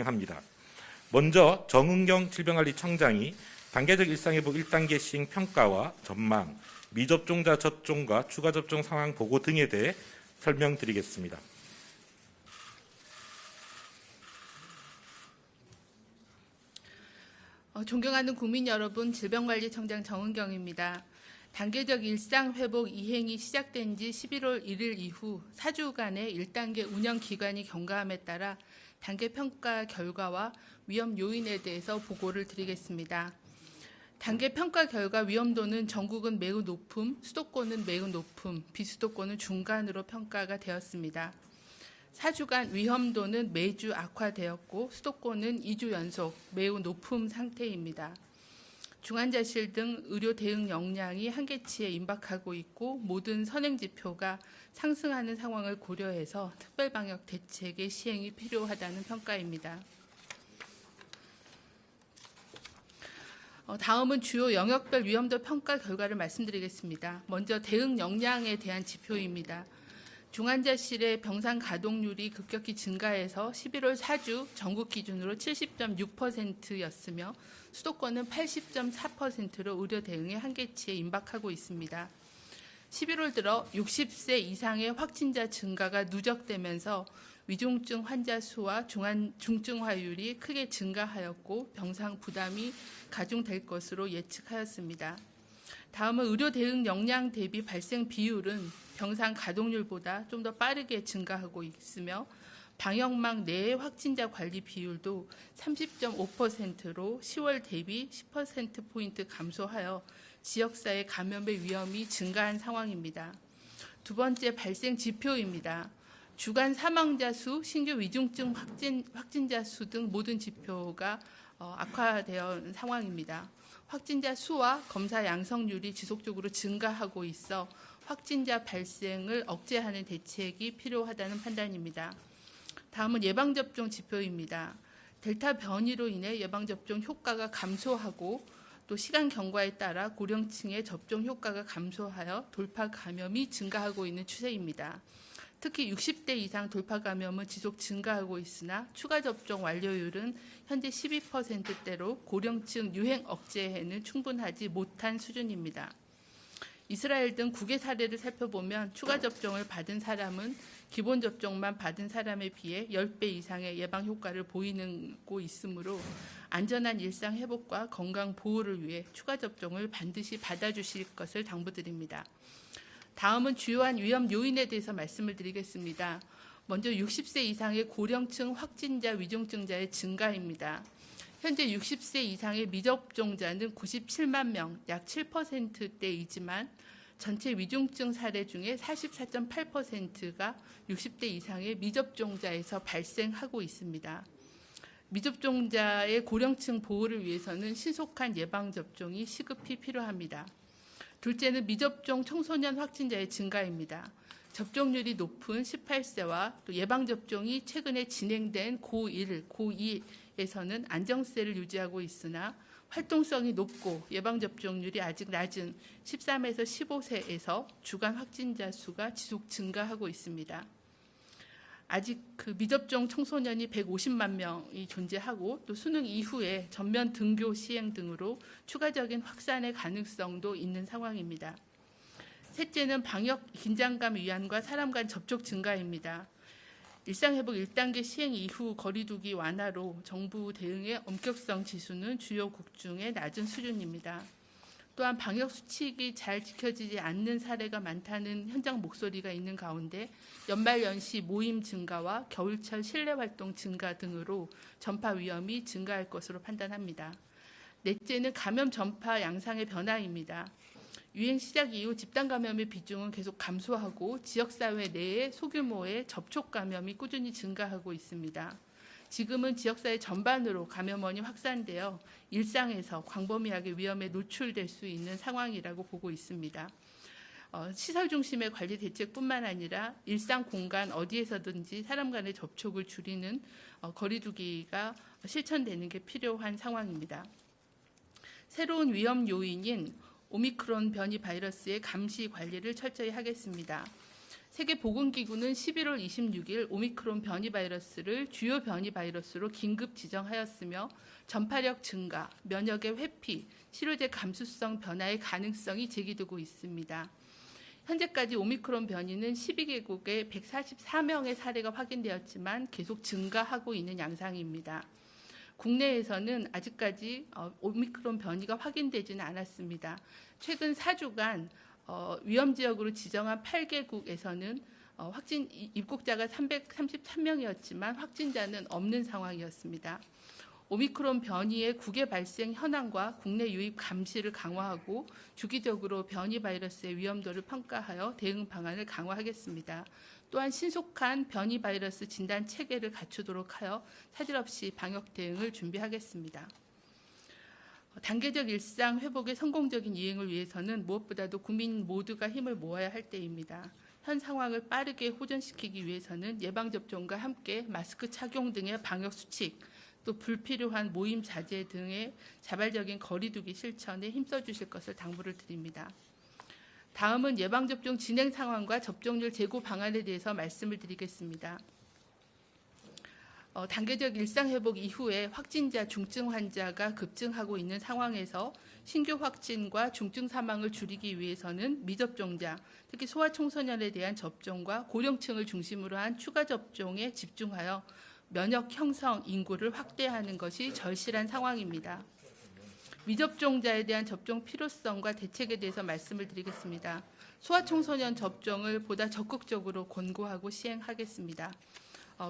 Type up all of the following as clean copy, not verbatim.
합니다. 먼저 정은경 질병관리청장이 단계적 일상회복 1단계 시행 평가와 전망, 미접종자 접종과 추가 접종 상황 보고 등에 대해 설명드리겠습니다. 존경하는 국민 여러분, 질병관리청장 정은경입니다. 단계적 일상회복 이행이 시작된 지 11월 1일 이후 4주간의 1단계 운영 기간이 경과함에 따라 단계 평가 결과와 위험 요인에 대해서 보고를 드리겠습니다. 단계 평가 결과 위험도는 전국은 매우 높음, 수도권은 매우 높음, 비수도권은 중간으로 평가가 되었습니다. 4주간 위험도는 매주 악화되었고 수도권은 2주 연속 매우 높음 상태입니다. 중환자실 등 의료 대응 역량이 한계치에 임박하고 있고 모든 선행지표가 상승하는 상황을 고려해서 특별방역 대책의 시행이 필요하다는 평가입니다. 다음은 주요 영역별 위험도 평가 결과를 말씀드리겠습니다. 먼저 대응 역량에 대한 지표입니다. 중환자실의 병상 가동률이 급격히 증가해서 11월 4주 전국 기준으로 70.6%였으며 수도권은 80.4%로 의료 대응의 한계치에 임박하고 있습니다. 11월 들어 60세 이상의 확진자 증가가 누적되면서 위중증 환자 수와 중증화율이 크게 증가하였고 병상 부담이 가중될 것으로 예측하였습니다. 다음은 의료 대응 역량 대비 발생 비율은 병상 가동률보다 좀 더 빠르게 증가하고 있으며 방역망 내의 확진자 관리 비율도 30.5%로 10월 대비 10%포인트 감소하여 지역사회 감염의 위험이 증가한 상황입니다. 두 번째 발생 지표입니다. 주간 사망자 수, 신규 위중증 확진자 수 등 모든 지표가 악화되어 상황입니다. 확진자 수와 검사 양성률이 지속적으로 증가하고 있어 확진자 발생을 억제하는 대책이 필요하다는 판단입니다. 다음은 예방접종 지표입니다. 델타 변이로 인해 예방접종 효과가 감소하고 또 시간 경과에 따라 고령층의 접종 효과가 감소하여 돌파 감염이 증가하고 있는 추세입니다. 특히 60대 이상 돌파 감염은 지속 증가하고 있으나 추가 접종 완료율은 현재 12%대로 고령층 유행 억제에는 충분하지 못한 수준입니다. 이스라엘 등 국외 사례를 살펴보면 추가 접종을 받은 사람은 기본 접종만 받은 사람에 비해 10배 이상의 예방 효과를 보이고 있으므로 안전한 일상 회복과 건강 보호를 위해 추가 접종을 반드시 받아주실 것을 당부드립니다. 다음은 주요한 위험 요인에 대해서 말씀을 드리겠습니다. 먼저 60세 이상의 고령층 확진자 위중증자의 증가입니다. 현재 60세 이상의 미접종자는 97만 명, 약 7%대이지만 전체 위중증 사례 중에 44.8%가 60대 이상의 미접종자에서 발생하고 있습니다. 미접종자의 고령층 보호를 위해서는 신속한 예방접종이 시급히 필요합니다. 둘째는 미접종 청소년 확진자의 증가입니다. 접종률이 높은 18세와 또 예방접종이 최근에 진행된 고1, 고2에서는 안정세를 유지하고 있으나 활동성이 높고 예방접종률이 아직 낮은 13에서 15세에서 주간 확진자 수가 지속 증가하고 있습니다. 아직 미접종 청소년이 150만 명이 존재하고 또 수능 이후에 전면 등교 시행 등으로 추가적인 확산의 가능성도 있는 상황입니다. 셋째는 방역 긴장감 위안과 사람 간 접촉 증가입니다. 일상회복 1단계 시행 이후 거리두기 완화로 정부 대응의 엄격성 지수는 주요국 중에 낮은 수준입니다. 또한 방역 수칙이 잘 지켜지지 않는 사례가 많다는 현장 목소리가 있는 가운데 연말연시 모임 증가와 겨울철 실내 활동 증가 등으로 전파 위험이 증가할 것으로 판단합니다. 넷째는 감염 전파 양상의 변화입니다. 유행 시작 이후 집단 감염의 비중은 계속 감소하고 지역사회 내에 소규모의 접촉 감염이 꾸준히 증가하고 있습니다. 지금은 지역사회 전반으로 감염원이 확산되어 일상에서 광범위하게 위험에 노출될 수 있는 상황이라고 보고 있습니다. 시설 중심의 관리 대책뿐만 아니라 일상 공간 어디에서든지 사람 간의 접촉을 줄이는 거리두기가 실천되는 게 필요한 상황입니다. 새로운 위험 요인인 오미크론 변이 바이러스의 감시 관리를 철저히 하겠습니다. 세계보건기구는 11월 26일 오미크론 변이 바이러스를 주요 변이 바이러스로 긴급 지정하였으며 전파력 증가, 면역의 회피, 치료제 감수성 변화의 가능성이 제기되고 있습니다. 현재까지 오미크론 변이는 12개국에 144명의 사례가 확인되었지만 계속 증가하고 있는 양상입니다. 국내에서는 아직까지 오미크론 변이가 확인되지는 않았습니다. 최근 4주간 위험 지역으로 지정한 8개국에서는 확진 입국자가 333명이었지만 확진자는 없는 상황이었습니다. 오미크론 변이의 국외 발생 현황과 국내 유입 감시를 강화하고 주기적으로 변이 바이러스의 위험도를 평가하여 대응 방안을 강화하겠습니다. 또한 신속한 변이 바이러스 진단 체계를 갖추도록 하여 차질 없이 방역 대응을 준비하겠습니다. 단계적 일상 회복의 성공적인 이행을 위해서는 무엇보다도 국민 모두가 힘을 모아야 할 때입니다. 현 상황을 빠르게 호전시키기 위해서는 예방접종과 함께 마스크 착용 등의 방역 수칙, 또 불필요한 모임 자제 등의 자발적인 거리두기 실천에 힘써 주실 것을 당부를 드립니다. 다음은 예방접종 진행 상황과 접종률 제고 방안에 대해서 말씀을 드리겠습니다. 단계적 일상회복 이후에 확진자, 중증 환자가 급증하고 있는 상황에서 신규 확진과 중증 사망을 줄이기 위해서는 미접종자, 특히 소아청소년에 대한 접종과 고령층을 중심으로 한 추가 접종에 집중하여 면역 형성 인구를 확대하는 것이 절실한 상황입니다. 미접종자에 대한 접종 필요성과 대책에 대해서 말씀을 드리겠습니다. 소아청소년 접종을 보다 적극적으로 권고하고 시행하겠습니다.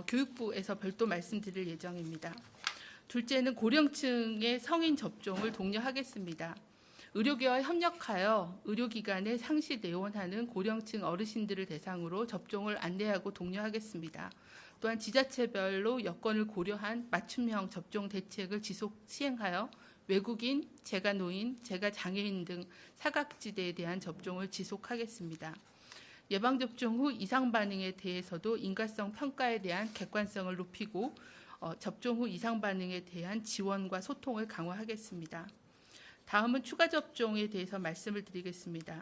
교육부에서 별도 말씀드릴 예정입니다. 둘째는 고령층의 성인 접종을 독려하겠습니다. 의료계와 협력하여 의료기관에 상시 내원하는 고령층 어르신들을 대상으로 접종을 안내하고 독려하겠습니다. 또한 지자체별로 여건을 고려한 맞춤형 접종 대책을 지속 시행하여 외국인, 재가노인, 재가장애인 등 사각지대에 대한 접종을 지속하겠습니다. 예방접종 후 이상 반응에 대해서도 인과성 평가에 대한 객관성을 높이고 접종 후 이상 반응에 대한 지원과 소통을 강화하겠습니다. 다음은 추가 접종에 대해서 말씀을 드리겠습니다.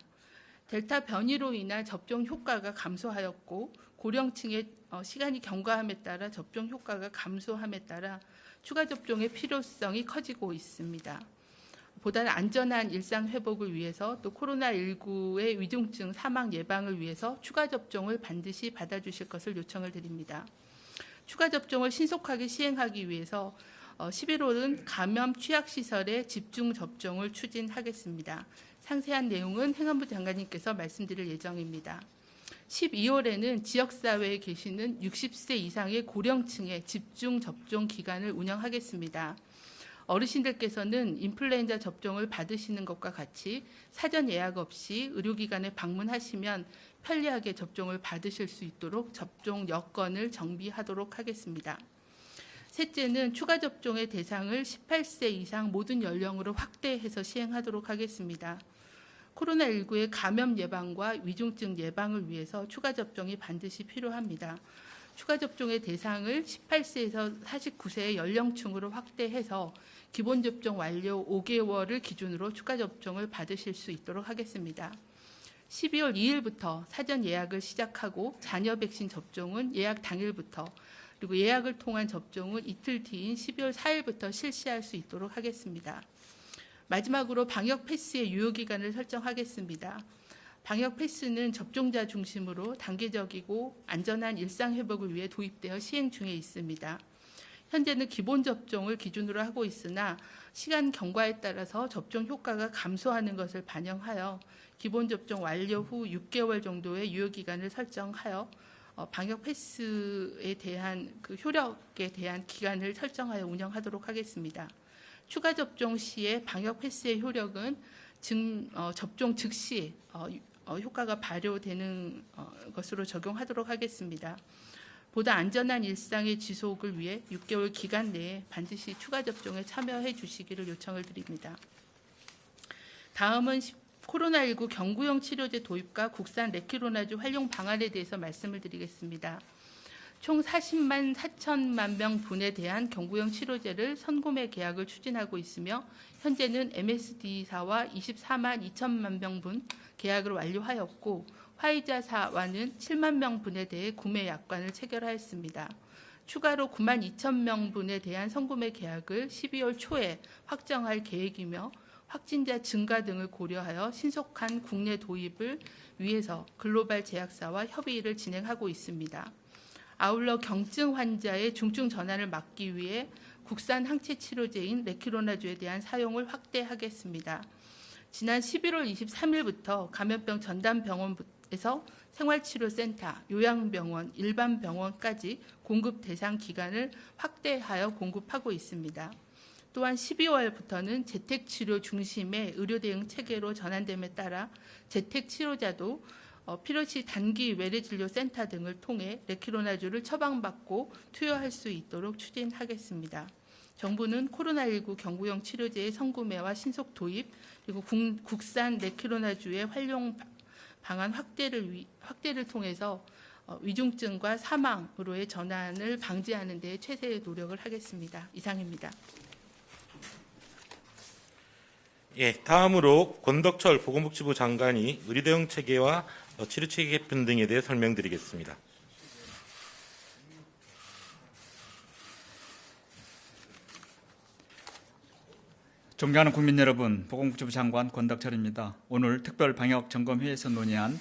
델타 변이로 인한 접종 효과가 감소하였고 고령층의 시간이 경과함에 따라 접종 효과가 감소함에 따라 추가 접종의 필요성이 커지고 있습니다. 보다 안전한 일상 회복을 위해서 또 코로나19의 위중증 사망 예방을 위해서 추가 접종을 반드시 받아주실 것을 요청을 드립니다. 추가 접종을 신속하게 시행하기 위해서 11월은 감염 취약시설의 집중 접종을 추진하겠습니다. 상세한 내용은 행안부 장관님께서 말씀드릴 예정입니다. 12월에는 지역사회에 계시는 60세 이상의 고령층의 집중 접종 기간을 운영하겠습니다. 어르신들께서는 인플루엔자 접종을 받으시는 것과 같이 사전 예약 없이 의료기관에 방문하시면 편리하게 접종을 받으실 수 있도록 접종 여건을 정비하도록 하겠습니다. 셋째는 추가 접종의 대상을 18세 이상 모든 연령으로 확대해서 시행하도록 하겠습니다. 코로나19의 감염 예방과 위중증 예방을 위해서 추가 접종이 반드시 필요합니다. 추가 접종의 대상을 18세에서 49세의 연령층으로 확대해서 기본 접종 완료 5개월을 기준으로 추가 접종을 받으실 수 있도록 하겠습니다. 12월 2일부터 사전 예약을 시작하고 자녀 백신 접종은 예약 당일부터 그리고 예약을 통한 접종은 이틀 뒤인 12월 4일부터 실시할 수 있도록 하겠습니다. 마지막으로 방역 패스의 유효기간을 설정하겠습니다. 방역 패스는 접종자 중심으로 단계적이고 안전한 일상 회복을 위해 도입되어 시행 중에 있습니다. 현재는 기본 접종을 기준으로 하고 있으나 시간 경과에 따라서 접종 효과가 감소하는 것을 반영하여 기본 접종 완료 후 6개월 정도의 유효기간을 설정하여 방역 패스에 대한 그 효력에 대한 기간을 설정하여 운영하도록 하겠습니다. 추가 접종 시에 방역 패스의 효력은 접종 즉시 효과가 발효되는 것으로 적용하도록 하겠습니다. 보다 안전한 일상의 지속을 위해 6개월 기간 내에 반드시 추가 접종에 참여해 주시기를 요청을 드립니다. 다음은 코로나19 경구용 치료제 도입과 국산 레키로나주 활용 방안에 대해서 말씀을 드리겠습니다. 총 40만 4천만 명분에 대한 경구용 치료제를 선구매 계약을 추진하고 있으며 현재는 MSD사와 24만 2천만 명분 계약을 완료하였고 화이자사와는 7만 명분에 대해 구매 약관을 체결하였습니다. 추가로 9만 2천 명분에 대한 선구매 계약을 12월 초에 확정할 계획이며 확진자 증가 등을 고려하여 신속한 국내 도입을 위해서 글로벌 제약사와 협의를 진행하고 있습니다. 아울러 경증 환자의 중증 전환을 막기 위해 국산 항체 치료제인 레키로나주에 대한 사용을 확대하겠습니다. 지난 11월 23일부터 감염병 전담병원에서 생활치료센터, 요양병원, 일반 병원까지 공급 대상 기간을 확대하여 공급하고 있습니다. 또한 12월부터는 재택치료 중심의 의료대응 체계로 전환됨에 따라 재택치료자도 필요시 단기 외래진료센터 등을 통해 레키로나주를 처방받고 투여할 수 있도록 추진하겠습니다. 정부는 코로나19 경구용 치료제의 선구매와 신속 도입, 그리고 국산 레키로나주의 활용 방안 확대를 통해서 위중증과 사망으로의 전환을 방지하는 데 최대의 노력을 하겠습니다. 이상입니다. 예, 다음으로 권덕철 보건복지부 장관이 의료대응 체계와 치료체계 개편 등에 대해 설명드리겠습니다. 존경하는 국민 여러분, 보건복지부 장관 권덕철입니다. 오늘 특별 방역 점검회의에서 논의한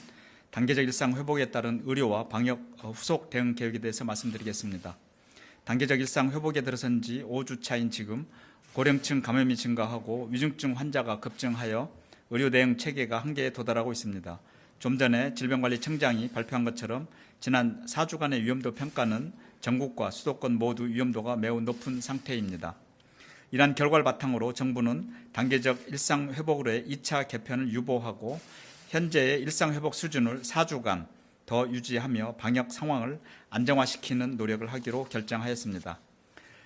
단계적 일상 회복에 따른 의료와 방역 후속 대응 계획에 대해서 말씀드리겠습니다. 단계적 일상 회복에 들어선 지 5주 차인 지금 고령층 감염이 증가하고 위중증 환자가 급증하여 의료 대응 체계가 한계에 도달하고 있습니다. 좀 전에 질병관리청장이 발표한 것처럼 지난 4주간의 위험도 평가는 전국과 수도권 모두 위험도가 매우 높은 상태입니다. 이러한 결과를 바탕으로 정부는 단계적 일상회복으로의 2차 개편을 유보하고 현재의 일상회복 수준을 4주간 더 유지하며 방역 상황을 안정화시키는 노력을 하기로 결정하였습니다.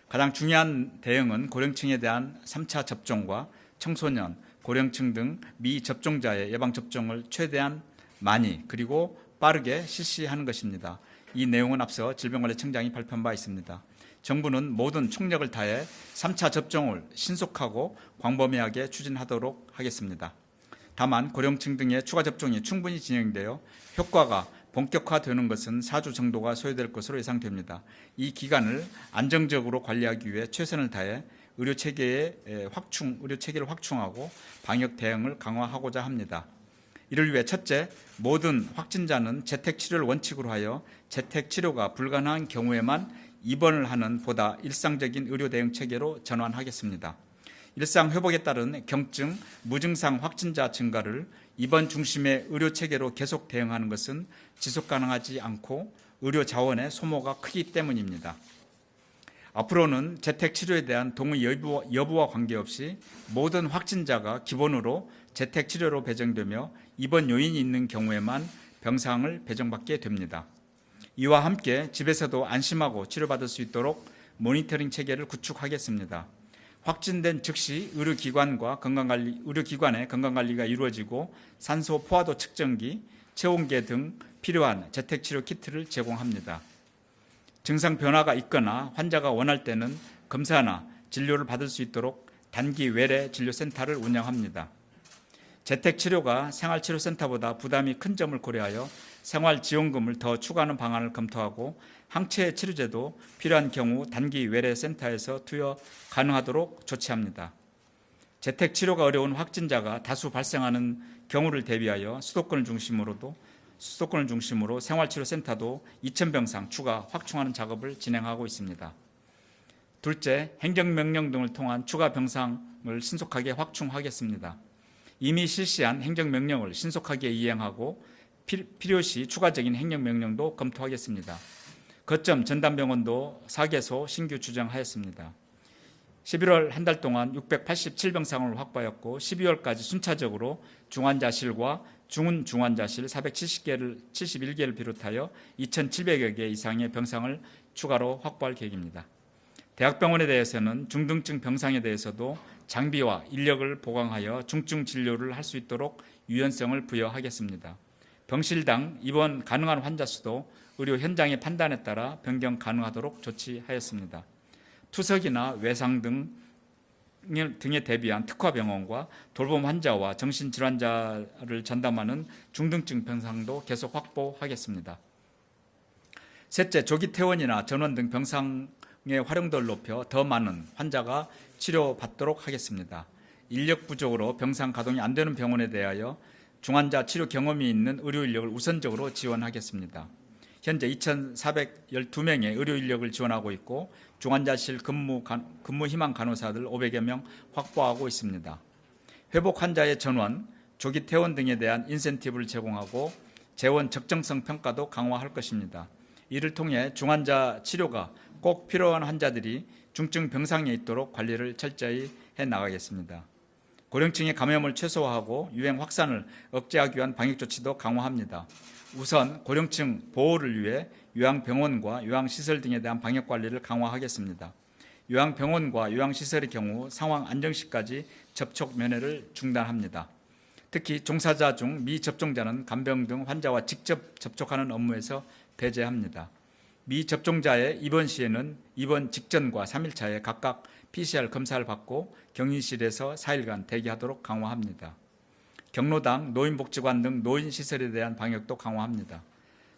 가장 중요한 대응은 고령층에 대한 3차 접종과 청소년, 고령층 등 미접종자의 예방접종을 최대한 많이 그리고 빠르게 실시하는 것입니다. 이 내용은 앞서 질병관리청장이 발표한 바 있습니다. 정부는 모든 총력을 다해 3차 접종을 신속하고 광범위하게 추진하도록 하겠습니다. 다만 고령층 등의 추가 접종이 충분히 진행되어 효과가 본격화되는 것은 4주 정도가 소요될 것으로 예상됩니다. 이 기간을 안정적으로 관리하기 위해 최선을 다해 의료체계를 확충하고 방역 대응을 강화하고자 합니다. 이를 위해 첫째, 모든 확진자는 재택치료를 원칙으로 하여 재택치료가 불가능한 경우에만 입원을 하는 보다 일상적인 의료 대응 체계로 전환하겠습니다. 일상 회복에 따른 경증, 무증상 확진자 증가를 입원 중심의 의료 체계로 계속 대응하는 것은 지속 가능하지 않고 의료 자원의 소모가 크기 때문입니다. 앞으로는 재택치료에 대한 동의 여부와 관계없이 모든 확진자가 기본으로 재택치료로 배정되며 입원 요인이 있는 경우에만 병상을 배정받게 됩니다. 이와 함께 집에서도 안심하고 치료받을 수 있도록 모니터링 체계를 구축하겠습니다. 확진된 즉시 의료기관의 건강관리가 이루어지고 산소 포화도 측정기, 체온계 등 필요한 재택치료 키트를 제공합니다. 증상 변화가 있거나 환자가 원할 때는 검사나 진료를 받을 수 있도록 단기 외래 진료센터를 운영합니다. 재택치료가 생활치료센터보다 부담이 큰 점을 고려하여 생활지원금을 더 추가하는 방안을 검토하고 항체 치료제도 필요한 경우 단기 외래 센터에서 투여 가능하도록 조치합니다. 재택치료가 어려운 확진자가 다수 발생하는 경우를 대비하여 수도권을 중심으로 생활치료센터도 2,000병상 추가 확충하는 작업을 진행하고 있습니다. 둘째, 행정명령 등을 통한 추가 병상을 신속하게 확충하겠습니다. 이미 실시한 행정명령을 신속하게 이행하고 필요시 추가적인 행정명령도 검토하겠습니다. 거점 전담병원도 4개소 신규 추정하였습니다. 11월 한 달 동안 687병상을 확보하였고 12월까지 순차적으로 중환자실과 중환자실 471개를 비롯하여 2,700여 개 이상의 병상을 추가로 확보할 계획입니다. 대학병원에 대해서는 중등증 병상에 대해서도 장비와 인력을 보강하여 중증 진료를 할 수 있도록 유연성을 부여하겠습니다. 병실당 입원 가능한 환자 수도 의료 현장의 판단에 따라 변경 가능하도록 조치하였습니다. 투석이나 외상 등 등에 대비한 특화병원과 돌봄 환자와 정신질환자를 전담하는 중등증 병상도 계속 확보하겠습니다. 셋째, 조기 퇴원이나 전원 등 병상의 활용도를 높여 더 많은 환자가 치료받도록 하겠습니다. 인력 부족으로 병상 가동이 안 되는 병원에 대하여 중환자 치료 경험이 있는 의료 인력을 우선적으로 지원하겠습니다. 현재 2,412명의 의료 인력을 지원하고 있고 중환자실 근무 희망 간호사들 500여 명 확보하고 있습니다. 회복 환자의 전원, 조기 퇴원 등에 대한 인센티브를 제공하고 재원 적정성 평가도 강화할 것입니다. 이를 통해 중환자 치료가 꼭 필요한 환자들이 중증 병상에 있도록 관리를 철저히 해나가겠습니다. 고령층의 감염을 최소화하고 유행 확산을 억제하기 위한 방역 조치도 강화합니다. 우선 고령층 보호를 위해 요양병원과 요양시설 등에 대한 방역 관리를 강화하겠습니다. 요양병원과 요양시설의 경우 상황 안정 시까지 접촉 면회를 중단합니다. 특히 종사자 중 미접종자는 간병 등 환자와 직접 접촉하는 업무에서 배제합니다. 미접종자의 입원 시에는 입원 직전과 3일차에 각각 PCR 검사를 받고 격리실에서 4일간 대기하도록 강화합니다. 경로당, 노인복지관 등 노인시설에 대한 방역도 강화합니다.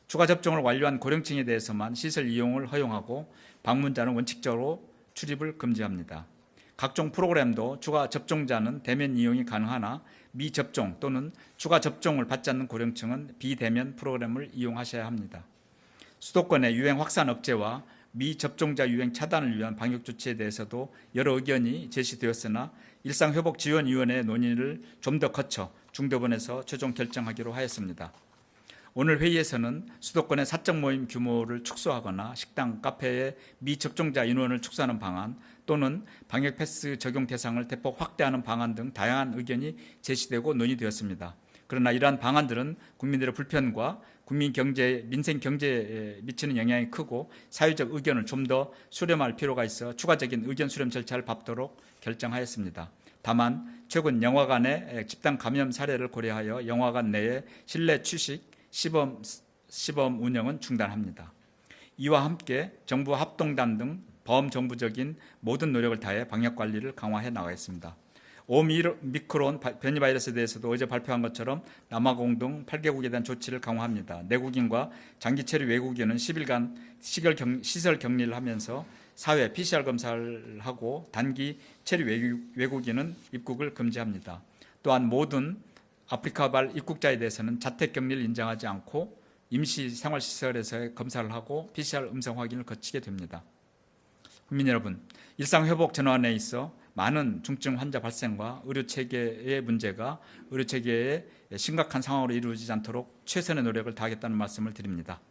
추가 접종을 완료한 고령층에 대해서만 시설 이용을 허용하고 방문자는 원칙적으로 출입을 금지합니다. 각종 프로그램도 추가 접종자는 대면 이용이 가능하나 미접종 또는 추가 접종을 받지 않는 고령층은 비대면 프로그램을 이용하셔야 합니다. 수도권의 유행 확산 억제와 미접종자 유행 차단을 위한 방역 조치에 대해서도 여러 의견이 제시되었으나 일상회복지원위원회의 논의를 좀 더 거쳐 중대본에서 최종 결정하기로 하였습니다. 오늘 회의에서는 수도권의 사적 모임 규모를 축소하거나 식당, 카페의 미접종자 인원을 축소하는 방안 또는 방역 패스 적용 대상을 대폭 확대하는 방안 등 다양한 의견이 제시되고 논의되었습니다. 그러나 이러한 방안들은 국민들의 불편과 국민 경제, 민생 경제에 미치는 영향이 크고 사회적 의견을 좀 더 수렴할 필요가 있어 추가적인 의견 수렴 절차를 밟도록 결정하였습니다. 다만 최근 영화관의 집단 감염 사례를 고려하여 영화관 내에 실내 취식, 시범 운영은 중단합니다. 이와 함께 정부 합동단 등 범정부적인 모든 노력을 다해 방역 관리를 강화해 나가겠습니다. 오미크론 변이 바이러스에 대해서도 어제 발표한 것처럼 남아공 등 8개국에 대한 조치를 강화합니다. 내국인과 장기 체류 외국인은 10일간 시설 격리를 하면서 사회 PCR 검사를 하고 단기 체류 외국인은 입국을 금지합니다. 또한 모든 아프리카발 입국자에 대해서는 자택 격리를 인정하지 않고 임시 생활시설에서의 검사를 하고 PCR 음성 확인을 거치게 됩니다. 국민 여러분, 일상회복 전환에 있어 많은 중증 환자 발생과 의료체계의 문제가 의료체계의 심각한 상황으로 이루어지지 않도록 최선의 노력을 다하겠다는 말씀을 드립니다.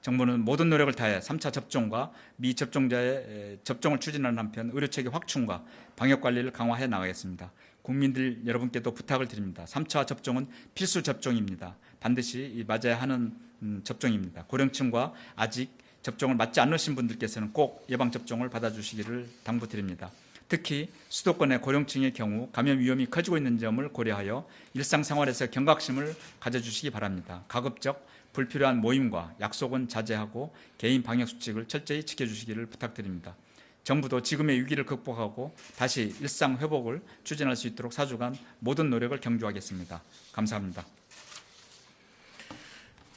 정부는 모든 노력을 다해 3차 접종과 미접종자의 접종을 추진하는 한편 의료체계 확충과 방역관리를 강화해 나가겠습니다. 국민들 여러분께도 부탁을 드립니다. 3차 접종은 필수 접종입니다. 반드시 맞아야 하는 접종입니다. 고령층과 아직 접종을 맞지 않으신 분들께서는 꼭 예방접종을 받아주시기를 당부드립니다. 특히 수도권의 고령층의 경우 감염 위험이 커지고 있는 점을 고려하여 일상생활에서 경각심을 가져주시기 바랍니다. 가급적 불필요한 모임과 약속은 자제하고 개인 방역수칙을 철저히 지켜주시기를 부탁드립니다. 정부도 지금의 위기를 극복하고 다시 일상 회복을 추진할 수 있도록 4주간 모든 노력을 경주하겠습니다. 감사합니다.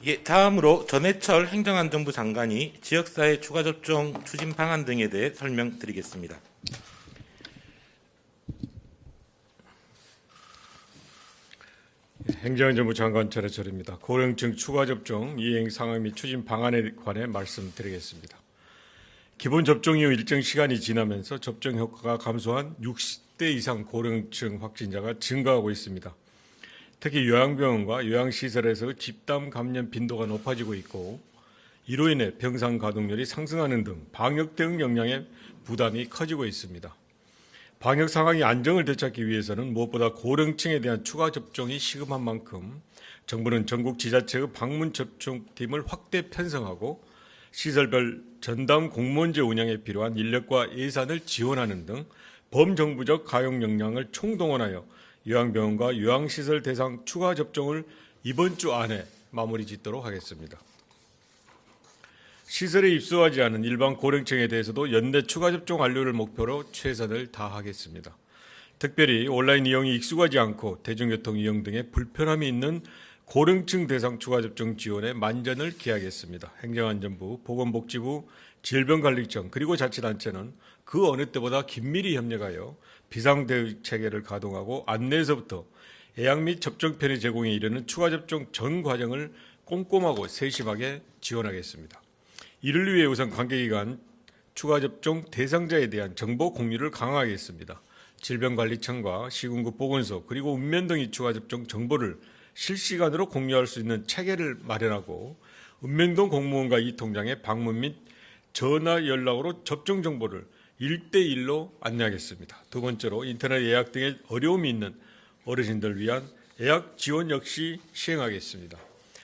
예, 다음으로 전해철 행정안전부 장관이 지역사회 추가접종 추진 방안 등에 대해 설명드리겠습니다. 행정안전부 장관 전해철입니다. 고령층 추가접종 이행 상황 및 추진 방안에 관해 말씀드리겠습니다. 기본 접종 이후 일정 시간이 지나면서 접종 효과가 감소한 60대 이상 고령층 확진자가 증가하고 있습니다. 특히 요양병원과 요양시설에서 집단 감염 빈도가 높아지고 있고 이로 인해 병상 가동률이 상승하는 등 방역 대응 역량의 부담이 커지고 있습니다. 방역 상황이 안정을 되찾기 위해서는 무엇보다 고령층에 대한 추가 접종이 시급한 만큼 정부는 전국 지자체의 방문 접종팀을 확대 편성하고 시설별 전담 공무원제 운영에 필요한 인력과 예산을 지원하는 등 범정부적 가용 역량을 총동원하여 요양병원과 요양시설 대상 추가 접종을 이번 주 안에 마무리 짓도록 하겠습니다. 시설에 입소하지 않은 일반 고령층에 대해서도 연내 추가 접종 완료를 목표로 최선을 다하겠습니다. 특별히 온라인 이용이 익숙하지 않고 대중교통 이용 등의 불편함이 있는 고령층 대상 추가접종 지원에 만전을 기하겠습니다. 행정안전부, 보건복지부, 질병관리청 그리고 자치단체는 그 어느 때보다 긴밀히 협력하여 비상대응체계를 가동하고 안내에서부터 예약 및 접종 편의 제공에 이르는 추가접종 전 과정을 꼼꼼하고 세심하게 지원하겠습니다. 이를 위해 우선 관계기관 추가접종 대상자에 대한 정보 공유를 강화하겠습니다. 질병관리청과 시군구 보건소 그리고 읍면동이 추가접종 정보를 실시간으로 공유할 수 있는 체계를 마련하고 읍면동 공무원과 이 통장에 방문 및 전화 연락으로 접종 정보를 1대1로 안내하겠습니다. 두 번째로 인터넷 예약 등의 어려움이 있는 어르신들 위한 예약 지원 역시 시행하겠습니다.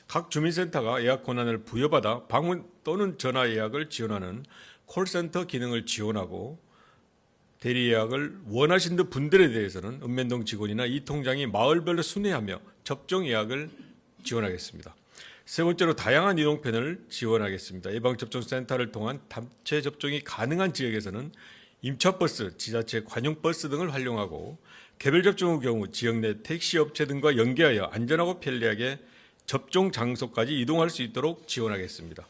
각 주민센터가 예약 권한을 부여받아 방문 또는 전화 예약을 지원하는 콜센터 기능을 지원하고 대리 예약을 원하신 분들에 대해서는 읍면동 직원이나 이 통장이 마을별로 순회하며 접종 예약을 지원하겠습니다. 세 번째로 다양한 이동편을 지원하겠습니다. 예방접종센터를 통한 단체 접종이 가능한 지역에서는 임차버스, 지자체 관용버스 등을 활용하고 개별 접종의 경우 지역 내 택시업체 등과 연계하여 안전하고 편리하게 접종 장소까지 이동할 수 있도록 지원하겠습니다.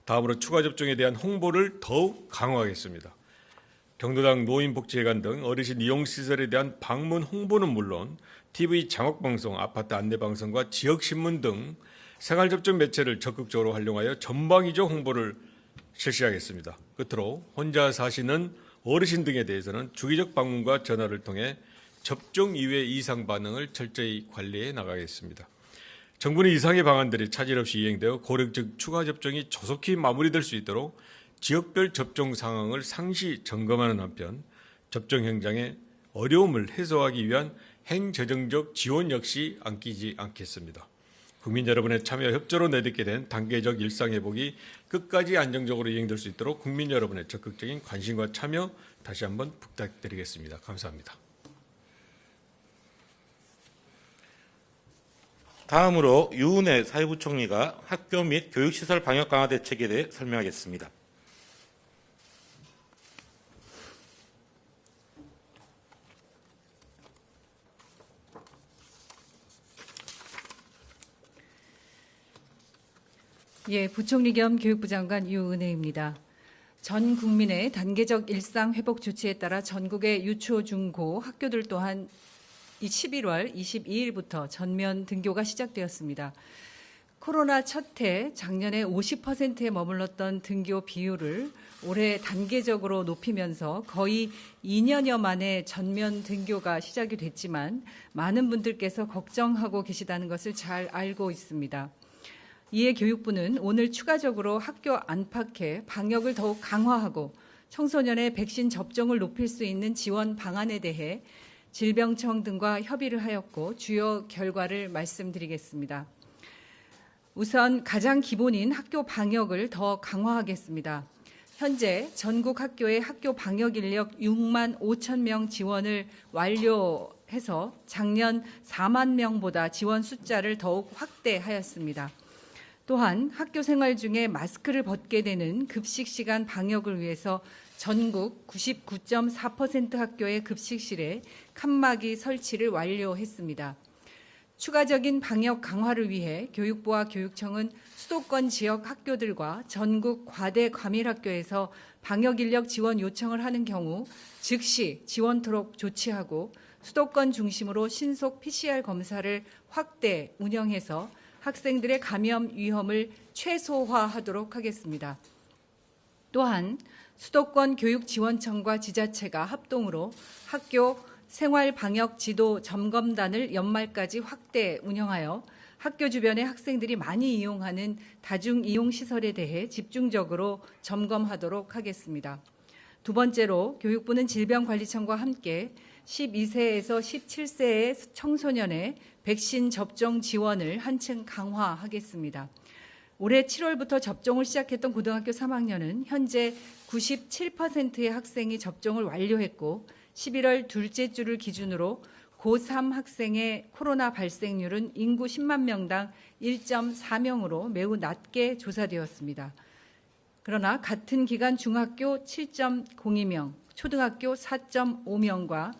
다음으로 추가 접종에 대한 홍보를 더욱 강화하겠습니다. 경로당 노인복지회관 등 어르신 이용시설에 대한 방문 홍보는 물론 TV 장학방송, 아파트 안내방송과 지역신문 등 생활접종 매체를 적극적으로 활용하여 전방위적 홍보를 실시하겠습니다. 끝으로 혼자 사시는 어르신 등에 대해서는 주기적 방문과 전화를 통해 접종 이외 이상 반응을 철저히 관리해 나가겠습니다. 정부는 이상의 방안들이 차질 없이 이행되어 고령층 추가 접종이 조속히 마무리될 수 있도록 지역별 접종 상황을 상시 점검하는 한편 접종 현장의 어려움을 해소하기 위한 행재정적 지원 역시 안기지 않겠습니다. 국민 여러분의 참여 협조로 내딛게 된 단계적 일상회복이 끝까지 안정적으로 이행될 수 있도록 국민 여러분의 적극적인 관심과 참여 다시 한번 부탁드리겠습니다. 감사합니다. 다음으로 유은혜 사회부총리가 학교 및 교육시설 방역 강화 대책에 대해 설명하겠습니다. 예, 부총리 겸 교육부 장관 유은혜입니다. 전 국민의 단계적 일상 회복 조치에 따라 전국의 유초, 중고 학교들 또한 11월 22일부터 전면 등교가 시작되었습니다. 코로나 첫 해 작년에 50%에 머물렀던 등교 비율을 올해 단계적으로 높이면서 거의 2년여 만에 전면 등교가 시작이 됐지만 많은 분들께서 걱정하고 계시다는 것을 잘 알고 있습니다. 이에 교육부는 오늘 추가적으로 학교 안팎의 방역을 더욱 강화하고 청소년의 백신 접종을 높일 수 있는 지원 방안에 대해 질병청 등과 협의를 하였고 주요 결과를 말씀드리겠습니다. 우선 가장 기본인 학교 방역을 더 강화하겠습니다. 현재 전국 학교의 학교 방역 인력 6만 5천 명 지원을 완료해서 작년 4만 명보다 지원 숫자를 더욱 확대하였습니다. 또한 학교 생활 중에 마스크를 벗게 되는 급식 시간 방역을 위해서 전국 99.4% 학교의 급식실에 칸막이 설치를 완료했습니다. 추가적인 방역 강화를 위해 교육부와 교육청은 수도권 지역 학교들과 전국 과대 과밀학교에서 방역 인력 지원 요청을 하는 경우 즉시 지원토록 조치하고 수도권 중심으로 신속 PCR 검사를 확대 운영해서 학생들의 감염 위험을 최소화하도록 하겠습니다. 또한 수도권 교육지원청과 지자체가 합동으로 학교 생활방역 지도 점검단을 연말까지 확대 운영하여 학교 주변의 학생들이 많이 이용하는 다중이용시설에 대해 집중적으로 점검하도록 하겠습니다. 두 번째로 교육부는 질병관리청과 함께 12세에서 17세의 청소년의 백신 접종 지원을 한층 강화하겠습니다. 올해 7월부터 접종을 시작했던 고등학교 3학년은 현재 97%의 학생이 접종을 완료했고 11월 둘째 주를 기준으로 고3 학생의 코로나 발생률은 인구 10만 명당 1.4명으로 매우 낮게 조사되었습니다. 그러나 같은 기간 중학교 7.02명, 초등학교 4.5명과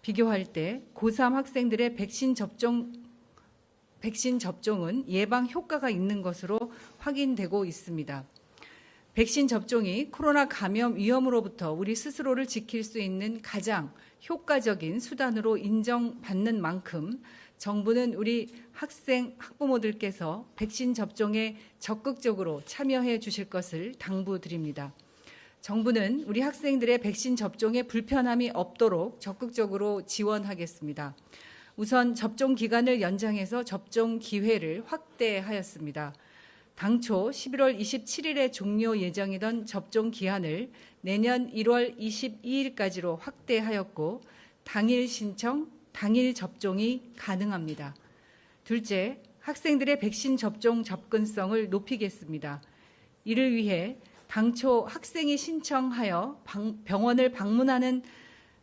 비교할 때 고3 학생들의 백신 접종은 예방 효과가 있는 것으로 확인되고 있습니다. 백신 접종이 코로나 감염 위험으로부터 우리 스스로를 지킬 수 있는 가장 효과적인 수단으로 인정받는 만큼 정부는 우리 학부모들께서 백신 접종에 적극적으로 참여해 주실 것을 당부드립니다. 정부는 우리 학생들의 백신 접종에 불편함이 없도록 적극적으로 지원하겠습니다. 우선 접종 기간을 연장해서 접종 기회를 확대하였습니다. 당초 11월 27일에 종료 예정이던 접종 기한을 내년 1월 22일까지로 확대하였고 당일 신청, 당일 접종이 가능합니다. 둘째, 학생들의 백신 접종 접근성을 높이겠습니다. 이를 위해 당초 학생이 신청하여 병원을 방문하는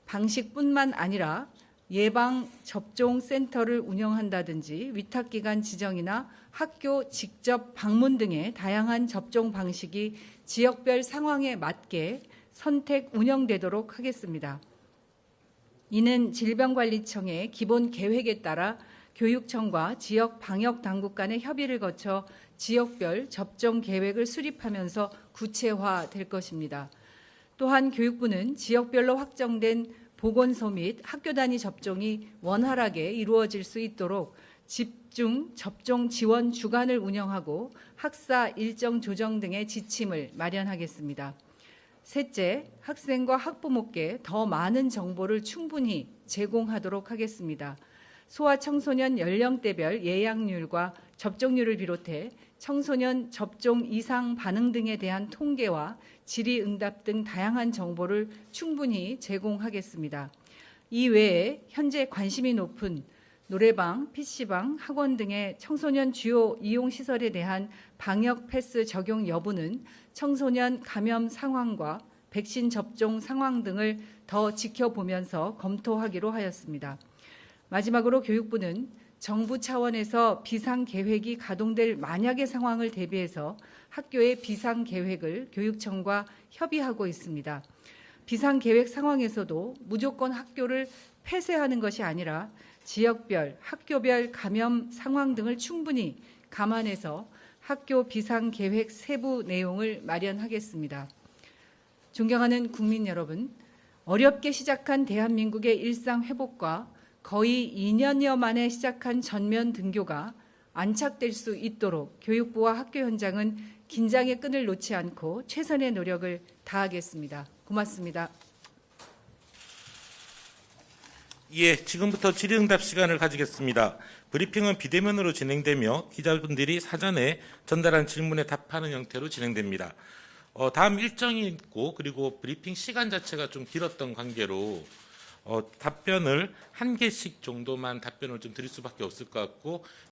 방식뿐만 아니라 예방접종센터를 운영한다든지 위탁기관 지정이나 학교 직접 방문 등의 다양한 접종 방식이 지역별 상황에 맞게 선택 운영되도록 하겠습니다. 이는 질병관리청의 기본 계획에 따라 교육청과 지역 방역당국 간의 협의를 거쳐 지역별 접종 계획을 수립하면서 구체화될 것입니다. 또한 교육부는 지역별로 확정된 보건소 및 학교 단위 접종이 원활하게 이루어질 수 있도록 집중 접종 지원 주간을 운영하고 학사 일정 조정 등의 지침을 마련하겠습니다. 셋째, 학생과 학부모께 더 많은 정보를 충분히 제공하도록 하겠습니다. 소아청소년 연령대별 예약률과 접종률을 비롯해 청소년 접종 이상 반응 등에 대한 통계와 질의응답 등 다양한 정보를 충분히 제공하겠습니다. 이 외에 현재 관심이 높은 노래방, PC방, 학원 등의 청소년 주요 이용시설에 대한 방역 패스 적용 여부는 청소년 감염 상황과 백신 접종 상황 등을 더 지켜보면서 검토하기로 하였습니다. 마지막으로 교육부는 정부 차원에서 비상계획이 가동될 만약의 상황을 대비해서 학교의 비상계획을 교육청과 협의하고 있습니다. 비상계획 상황에서도 무조건 학교를 폐쇄하는 것이 아니라 지역별, 학교별 감염 상황 등을 충분히 감안해서 학교 비상계획 세부 내용을 마련하겠습니다. 존경하는 국민 여러분, 어렵게 시작한 대한민국의 일상 회복과 거의 2년여 만에 시작한 전면 등교가 안착될 수 있도록 교육부와 학교 현장은 긴장의 끈을 놓지 않고 최선의 노력을 다하겠습니다. 고맙습니다. 예, 지금부터 질의응답 시간을 가지겠습니다. 브리핑은 비대면으로 진행되며 기자분들이 사전에 전달한 질문에 답하는 형태로 진행됩니다. 다음 일정이 있고 그리고 브리핑 시간 자체가 좀 길었던 관계로 답변을 한 개씩 정도만 답변을 좀 드릴 수밖에 없을 것 같고